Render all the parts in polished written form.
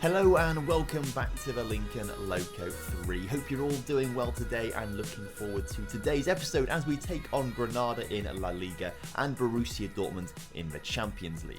Hello and welcome back to the Lincoln Loco 3. Hope you're all doing well today and looking forward to today's episode as we take on Granada in La Liga and Borussia Dortmund in the Champions League.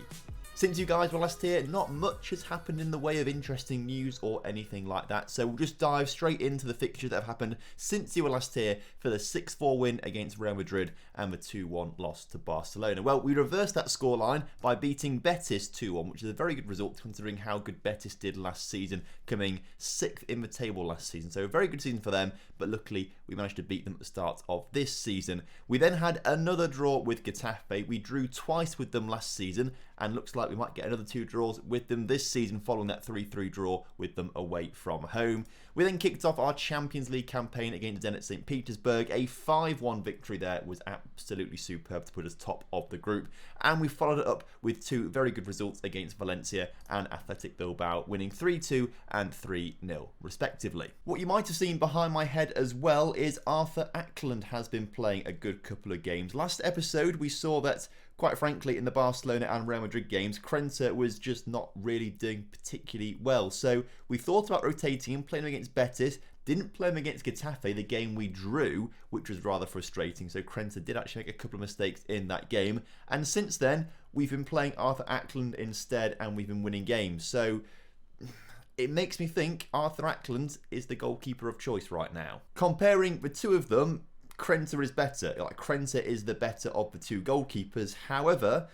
Since you guys were last here, not much has happened in the way of interesting news or anything like that, so we'll just dive straight into the fixtures that have happened since you were last here for the 6-4 win against Real Madrid and the 2-1 loss to Barcelona. Well, we reversed that scoreline by beating Betis 2-1, which is a very good result considering how good Betis did last season, coming 6th in the table last season. So a very good season for them, but luckily we managed to beat them at the start of this season. We then had another draw with Getafe. We drew twice with them last season, and looks like we might get another 2 draws with them this season following that 3-3 draw with them away from home. We then kicked off our Champions League campaign against Zenit St. Petersburg. A 5-1 victory there was absolutely superb to put us top of the group. And we followed it up with 2 very good results against Valencia and Athletic Bilbao, winning 3-2 and 3-0 respectively. What you might have seen behind my head as well is Arthur Acland has been playing a good couple of games. Last episode we saw that, quite frankly, in the Barcelona and Real Madrid games, Krenta was just not really doing particularly well. So we thought about rotating him, playing him against Betis. Didn't play him against Getafe, the game we drew, which was rather frustrating. So Krenta did actually make a couple of mistakes in that game. And since then, we've been playing Arthur Acland instead, and we've been winning games. So it makes me think Arthur Acland is the goalkeeper of choice right now. Comparing the two of them, Krenta is better. Like, Krenta is the better of the 2 goalkeepers. However,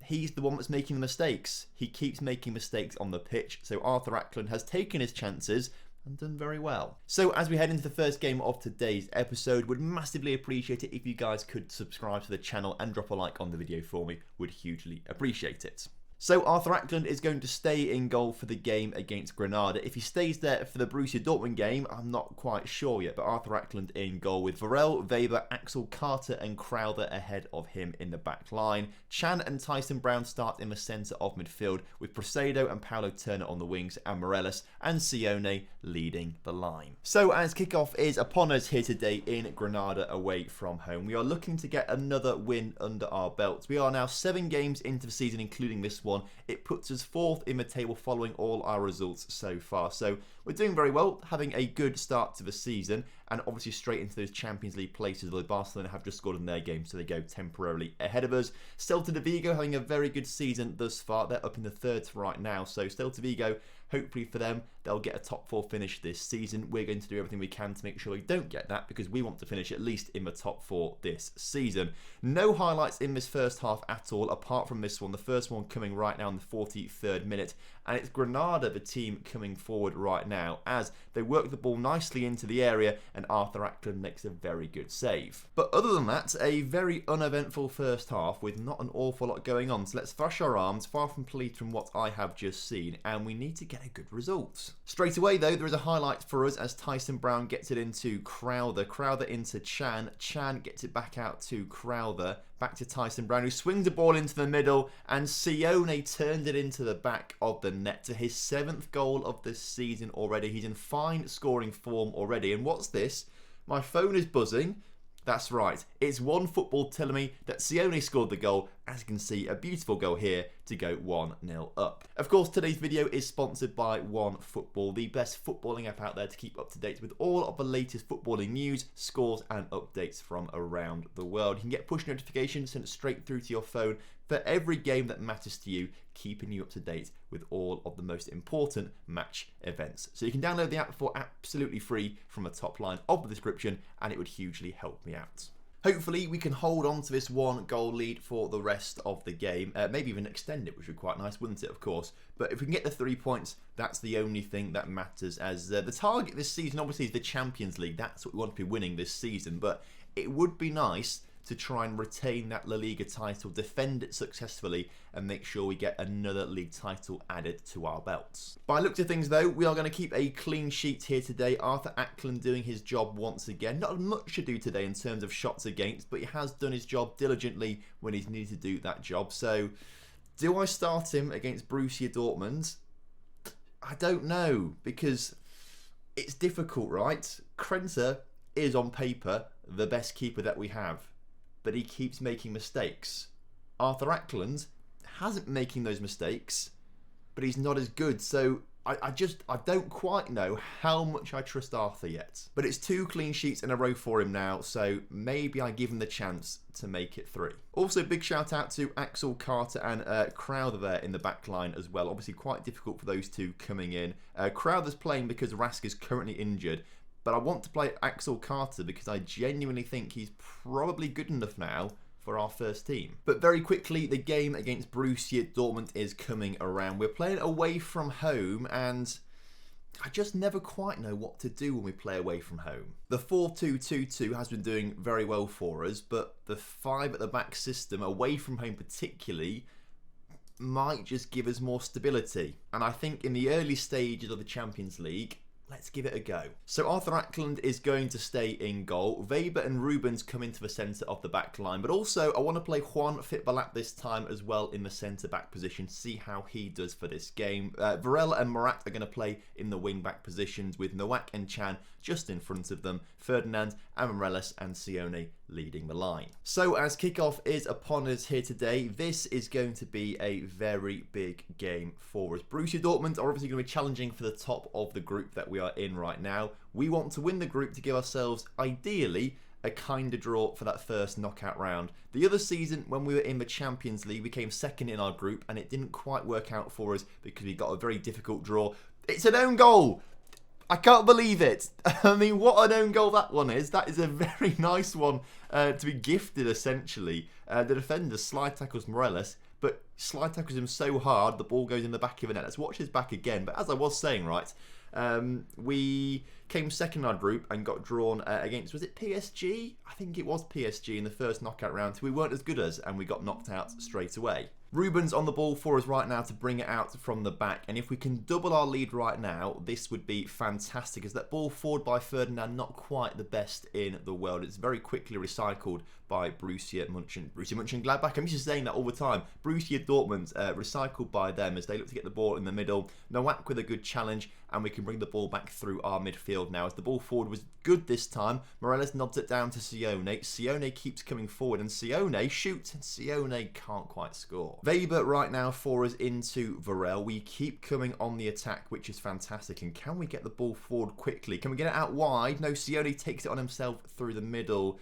he's the one that's making the mistakes. He keeps making mistakes on the pitch. So Arthur Acland has taken his chances and done very well. So as we head into the first game of today's episode, would massively appreciate it if you guys could subscribe to the channel and drop a like on the video for me. Would hugely appreciate it. So Arthur Acland is going to stay in goal for the game against Granada. If he stays there for the Borussia Dortmund game, I'm not quite sure yet, but Arthur Acland in goal with Varel, Weber, Axel, Carter and Crowther ahead of him in the back line. Chan and Tyson Brown start in the centre of midfield with Procedo and Paulo Turner on the wings and Morelos and Sione leading the line. So as kickoff is upon us here today in Granada away from home, we are looking to get another win under our belts. We are now 7 games into the season, including this one. It puts us 4th in the table following all our results so far. So we're doing very well, having a good start to the season, and obviously straight into those Champions League places. Although Barcelona have just scored in their game, so they go temporarily ahead of us. Celta de Vigo having a very good season thus far. They're up in the 3rd right now. So Celta Vigo, hopefully for them, they'll get a top 4 finish this season. We're going to do everything we can to make sure we don't get that, because we want to finish at least in the top 4 this season. No highlights in this first half at all, apart from this one. The first one coming right now in the 43rd minute. And it's Granada, the team, coming forward right now as they work the ball nicely into the area and Arthur Acland makes a very good save. But other than that, a very uneventful first half with not an awful lot going on. So let's thrash our arms, far from pleased from what I have just seen, and we need to get a good result. Straight away though, there is a highlight for us as Tyson Brown gets it into Crowther. Crowther into Chan. Chan gets it back out to Crowther. Back to Tyson Brown, who swings the ball into the middle, and Sione turned it into the back of the net to his 7th goal of the season already. He's in fine scoring form already. And what's this? My phone is buzzing. That's right, it's OneFootball telling me that Sione scored the goal. As you can see, a beautiful goal here to go 1-0 up. Of course, today's video is sponsored by OneFootball, the best footballing app out there to keep up to date with all of the latest footballing news, scores and updates from around the world. You can get push notifications sent straight through to your phone for every game that matters to you, keeping you up to date with all of the most important match events. So you can download the app for absolutely free from the top line of the description, and it would hugely help me out. Hopefully we can hold on to this 1-goal lead for the rest of the game, maybe even extend it, which would be quite nice, wouldn't it, of course. But if we can get the 3 points, that's the only thing that matters, as the target this season obviously is the Champions League. That's what we want to be winning this season, but it would be nice to try and retain that La Liga title, defend it successfully, and make sure we get another league title added to our belts. By looks of things though, we are going to keep a clean sheet here today. Arthur Acland doing his job once again. Not much to do today in terms of shots against, but he has done his job diligently when he's needed to do that job. So, do I start him against Borussia Dortmund? I don't know, because it's difficult, right? Krenta is on paper the best keeper that we have, but he keeps making mistakes. Arthur Acland hasn't been making those mistakes, but he's not as good. So I don't quite know how much I trust Arthur yet. But it's 2 clean sheets in a row for him now, so maybe I give him the chance to make it 3. Also, big shout out to Axel Carter and Crowther there in the back line as well. Obviously quite difficult for those two coming in. Crowther's playing because Rask is currently injured, but I want to play Axel Carter because I genuinely think he's probably good enough now for our first team. But very quickly, the game against Borussia Dortmund is coming around. We're playing away from home, and I just never quite know what to do when we play away from home. The 4-2-2-2 has been doing very well for us, but the 5 at the back system, away from home particularly, might just give us more stability. And I think in the early stages of the Champions League, let's give it a go. So Arthur Acland is going to stay in goal. Weber and Rubens come into the centre of the back line. But also, I want to play Juan Fitbalat this time as well in the centre-back position. See how he does for this game. Varela and Murat are going to play in the wing-back positions with Nowak and Chan just in front of them. Ferdinand, Amarellis and Sione leading the line. So as kickoff is upon us here today, this is going to be a very big game for us. Borussia Dortmund are obviously going to be challenging for the top of the group that we are in right now. We want to win the group to give ourselves, ideally, a kind of draw for that first knockout round. The other season, when we were in the Champions League, we came second in our group, and it didn't quite work out for us because we got a very difficult draw. It's an own goal! I can't believe it. I mean, what an own goal that one is. That is a very nice one to be gifted, essentially. The defender slide tackles Morales, but slide tackles him so hard, the ball goes in the back of the net. Let's watch his back again. But as I was saying, right, we came second in our group and got drawn against, was it PSG? I think it was PSG in the first knockout round. So we weren't as good as, and we got knocked out straight away. Rubens on the ball for us right now to bring it out from the back. And if we can double our lead right now, this would be fantastic. As that ball forward by Ferdinand, not quite the best in the world. It's very quickly recycled by Borussia Mönchengladbach. I'm used to saying that all the time. Borussia Dortmund recycled by them as they look to get the ball in the middle. Nowak with a good challenge, and we can bring the ball back through our midfield now. As the ball forward was good this time, Morales nods it down to Sione. Sione keeps coming forward, and Sione shoots, and Sione can't quite score. Weber right now for us into Varel. We keep coming on the attack, which is fantastic. And can we get the ball forward quickly? Can we get it out wide? No, Sione takes it on himself through the middle.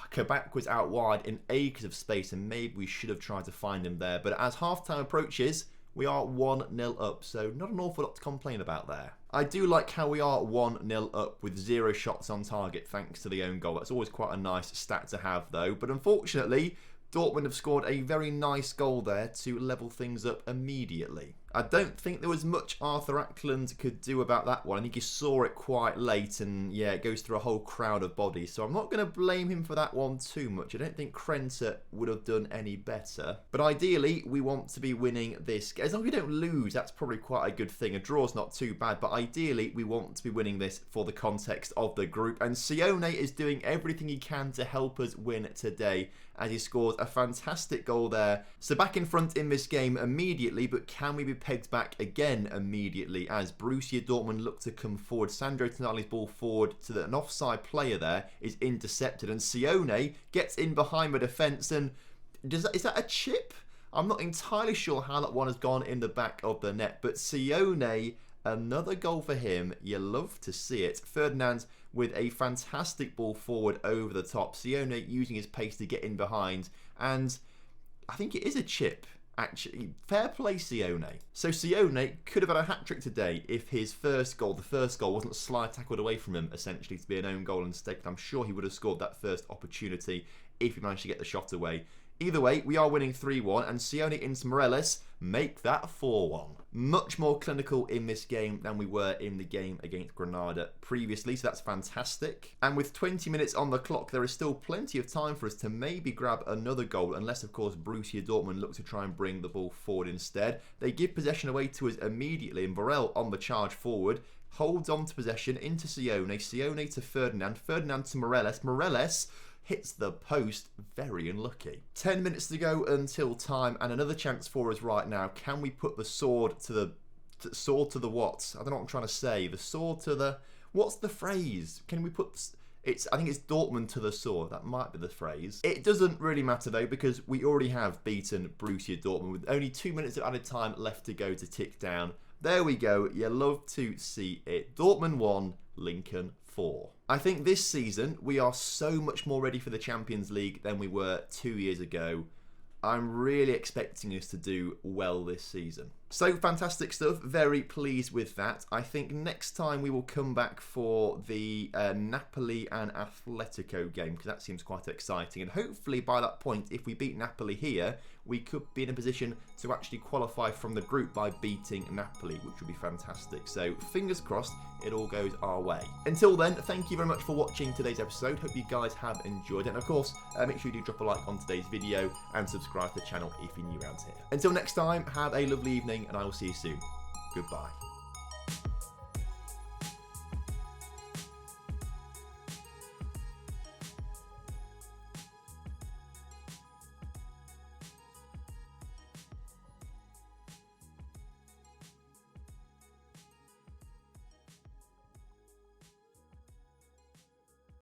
Kabak was out wide in acres of space, and maybe we should have tried to find him there. But as half-time approaches, we are 1-0 up, so not an awful lot to complain about there. I do like how we are 1-0 up with 0 shots on target thanks to the own goal. That's always quite a nice stat to have, though. But unfortunately, Dortmund have scored a very nice goal there to level things up immediately. I don't think there was much Arthur Acland could do about that one. I think he saw it quite late, and yeah, it goes through a whole crowd of bodies. So I'm not going to blame him for that one too much. I don't think Krenta would have done any better. But ideally, we want to be winning this. As long as we don't lose, that's probably quite a good thing. A draw's not too bad, but ideally, we want to be winning this for the context of the group. And Sione is doing everything he can to help us win today, as he scores a fantastic goal there. So back in front in this game immediately, but can we be pegged back again immediately as Borussia Dortmund look to come forward? Sandro Tonali's ball forward to an offside player there is intercepted, and Sione gets in behind the defence, and is that a chip? I'm not entirely sure how that one has gone in the back of the net, but Sione, another goal for him. You love to see it. Ferdinand with a fantastic ball forward over the top. Sione using his pace to get in behind, and I think it is a chip. Actually, fair play Sione. So Sione could have had a hat-trick today if his the first goal wasn't slide tackled away from him, essentially, to be an own goal instead. I'm sure he would have scored that first opportunity if he managed to get the shot away. Either way, we are winning 3-1, and Sione into Morales make that 4-1. Much more clinical in this game than we were in the game against Granada previously, so that's fantastic. And with 20 minutes on the clock, there is still plenty of time for us to maybe grab another goal, unless, of course, Borussia Dortmund look to try and bring the ball forward instead. They give possession away to us immediately, and Varel on the charge forward holds on to possession into Sione. Sione to Ferdinand. Ferdinand to Morales. Morales hits the post, very unlucky. 10 minutes to go until time, and another chance for us right now. Can we put the sword to the what? I don't know what I'm trying to say. The sword to the... What's the phrase? Can we put... I think it's Dortmund to the sword. That might be the phrase. It doesn't really matter though, because we already have beaten Borussia Dortmund with only 2 minutes of added time left to go to tick down There we go. You love to see it. Dortmund 1, Lincoln 4. I think this season we are so much more ready for the Champions League than we were 2 years ago. I'm really expecting us to do well this season. So fantastic stuff, very pleased with that. I think next time we will come back for the Napoli and Atletico game, because that seems quite exciting. And hopefully by that point, if we beat Napoli here, we could be in a position to actually qualify from the group by beating Napoli, which would be fantastic. So fingers crossed, it all goes our way. Until then, thank you very much for watching today's episode. Hope you guys have enjoyed it. And of course, make sure you do drop a like on today's video and subscribe to the channel if you're new around here. Until next time, have a lovely evening and I will see you soon. Goodbye.